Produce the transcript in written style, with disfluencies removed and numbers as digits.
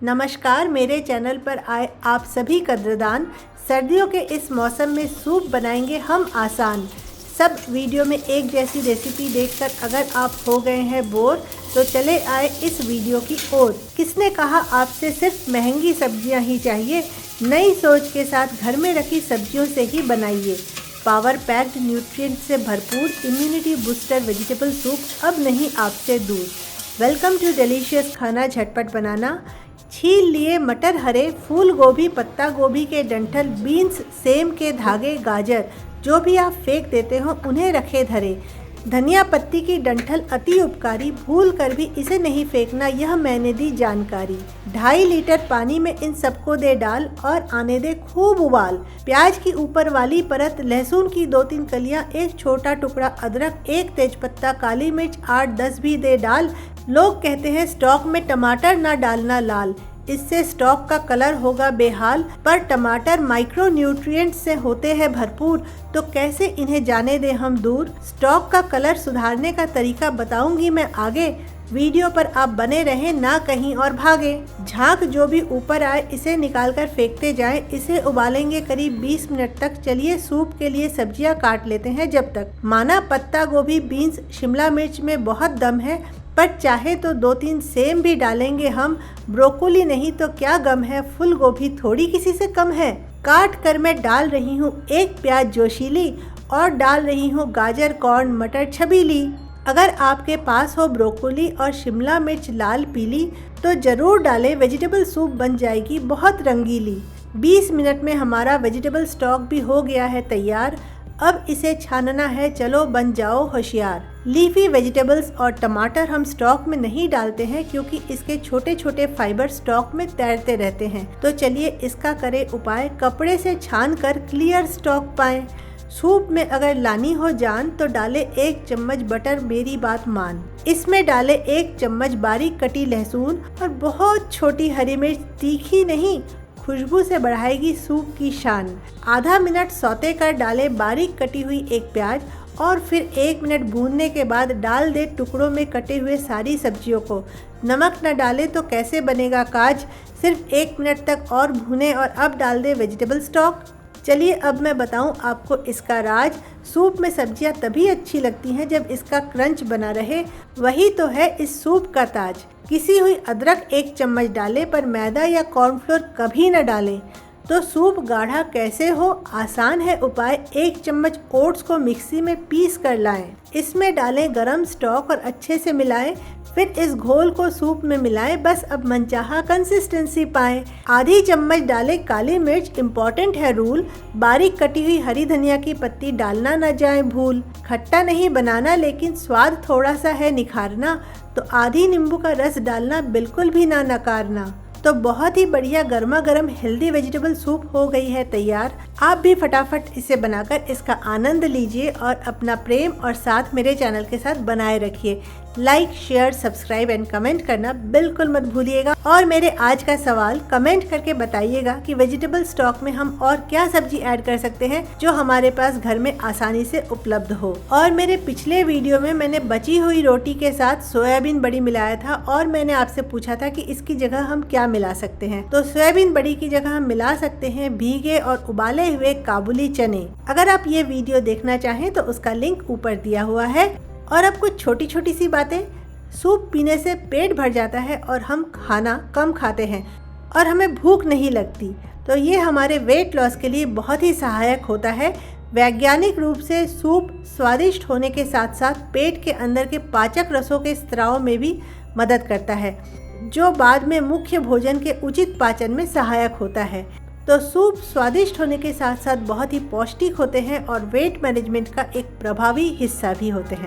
नमस्कार, मेरे चैनल पर आए आप सभी कद्रदान। सर्दियों के इस मौसम में सूप बनाएंगे हम आसान। सब वीडियो में एक जैसी रेसिपी देखकर अगर आप हो गए हैं बोर, तो चले आए इस वीडियो की ओर। किसने कहा आपसे सिर्फ महंगी सब्जियां ही चाहिए? नई सोच के साथ घर में रखी सब्जियों से ही बनाइए पावर पैक्ड न्यूट्रिएंट से भरपूर इम्यूनिटी बूस्टर वेजिटेबल सूप अब नहीं आपसे दूर। वेलकम टू डिलीशियस खाना झटपट बनाना। छील लिए मटर, हरे फूल गोभी, पत्ता गोभी के डंठल, बीन्स, सेम के धागे, गाजर जो भी आप फेंक देते हो उन्हें रखे धरे। धनिया पत्ती की डंठल अति उपकारी, भूल कर भी इसे नहीं फेंकना, यह मैंने दी जानकारी। 2.5 लीटर पानी में इन सबको दे डाल और आने दे खूब उबाल। प्याज की ऊपर वाली परत, लहसुन की 2-3 कलियां, एक छोटा टुकड़ा अदरक, एक तेजपत्ता, काली मिर्च 8-10 भी दे डाल। लोग कहते हैं स्टॉक में टमाटर ना डालना लाल, इससे स्टॉक का कलर होगा बेहाल। पर टमाटर माइक्रो न्यूट्रिएंट से होते हैं भरपूर, तो कैसे इन्हें जाने दें हम दूर। स्टॉक का कलर सुधारने का तरीका बताऊंगी मैं आगे, वीडियो पर आप बने रहें ना कहीं और भागे। झाग जो भी ऊपर आए इसे निकाल कर फेंकते जाएं। इसे उबालेंगे करीब 20 मिनट तक। चलिए सूप के लिए सब्जियां काट लेते हैं जब तक। माना पत्ता गोभी, बीन्स, शिमला मिर्च में बहुत दम है, पर चाहे तो 2-3 सेम भी डालेंगे हम। ब्रोकोली नहीं तो क्या गम है, फूल गोभी थोड़ी किसी से कम है। काट कर मैं डाल रही हूँ एक प्याज जोशीली और डाल रही हूँ गाजर, कॉर्न, मटर छबीली। अगर आपके पास हो ब्रोकोली और शिमला मिर्च लाल पीली तो ज़रूर डालें, वेजिटेबल सूप बन जाएगी बहुत रंगीली। 20 मिनट में हमारा वेजिटेबल स्टॉक भी हो गया है तैयार। अब इसे छानना है, चलो बन जाओ होशियार। लीफी वेजिटेबल्स और टमाटर हम स्टॉक में नहीं डालते हैं क्योंकि इसके छोटे छोटे फाइबर स्टॉक में तैरते रहते हैं। तो चलिए इसका करें उपाय, कपड़े से छान कर क्लियर स्टॉक पाएं। सूप में अगर लानी हो जान तो डाले 1 चम्मच बटर, मेरी बात मान। इसमें डाले 1 चम्मच बारीक कटी लहसुन और बहुत छोटी हरी मिर्च, तीखी नहीं, खुशबू से बढ़ाएगी सूप की शान। आधा मिनट सौते कर डाले बारीक कटी हुई एक प्याज और फिर 1 मिनट भूनने के बाद डाल दे टुकड़ों में कटे हुए सारी सब्जियों को। नमक न डाले तो कैसे बनेगा काज, सिर्फ 1 मिनट तक और भूने और अब डाल दे वेजिटेबल स्टॉक। चलिए अब मैं बताऊं आपको इसका राज। सूप में सब्जियां तभी अच्छी लगती हैं जब इसका क्रंच बना रहे, वही तो है इस सूप का ताज। किसी हुई अदरक 1 चम्मच डालें, पर मैदा या कॉर्नफ्लोर कभी न डालें। तो सूप गाढ़ा कैसे हो, आसान है उपाय। 1 चम्मच ओट्स को मिक्सी में पीस कर लाएं। इसमें डालें गरम स्टॉक और अच्छे से मिलाएं। फिर इस घोल को सूप में मिलाएं, बस अब मनचाहा कंसिस्टेंसी पाएं। आधी चम्मच डालें काली मिर्च, इम्पोर्टेंट है रूल। बारीक कटी हुई हरी धनिया की पत्ती डालना न जाए भूल। खट्टा नहीं बनाना लेकिन स्वाद थोड़ा सा है निखारना, तो आधी नींबू का रस डालना बिल्कुल भी ना नकारना। तो बहुत ही बढ़िया गर्मा गर्म हेल्दी वेजिटेबल सूप हो गई है तैयार। आप भी फटाफट इसे बनाकर इसका आनंद लीजिए और अपना प्रेम और साथ मेरे चैनल के साथ बनाए रखिए। Like, share, subscribe and comment करना बिल्कुल मत भूलिएगा। और मेरे आज का सवाल कमेंट करके बताइएगा कि वेजिटेबल स्टॉक में हम और क्या सब्जी ऐड कर सकते हैं जो हमारे पास घर में आसानी से उपलब्ध हो। और मेरे पिछले वीडियो में मैंने बची हुई रोटी के साथ सोयाबीन बड़ी मिलाया था और मैंने आपसे पूछा था कि इसकी जगह हम क्या मिला सकते हैं। तो सोयाबीन बड़ी की जगह हम मिला सकते हैं भीगे और उबाले हुए काबुली चने। अगर आप ये वीडियो देखना चाहें तो उसका लिंक ऊपर दिया हुआ है। और अब कुछ छोटी छोटी सी बातें, सूप पीने से पेट भर जाता है और हम खाना कम खाते हैं और हमें भूख नहीं लगती, तो ये हमारे वेट लॉस के लिए बहुत ही सहायक होता है। वैज्ञानिक रूप से सूप स्वादिष्ट होने के साथ साथ पेट के अंदर के पाचक रसों के स्त्राव में भी मदद करता है, जो बाद में मुख्य भोजन के उचित पाचन में सहायक होता है। तो सूप स्वादिष्ट होने के साथ साथ बहुत ही पौष्टिक होते हैं और वेट मैनेजमेंट का एक प्रभावी हिस्सा भी होते हैं।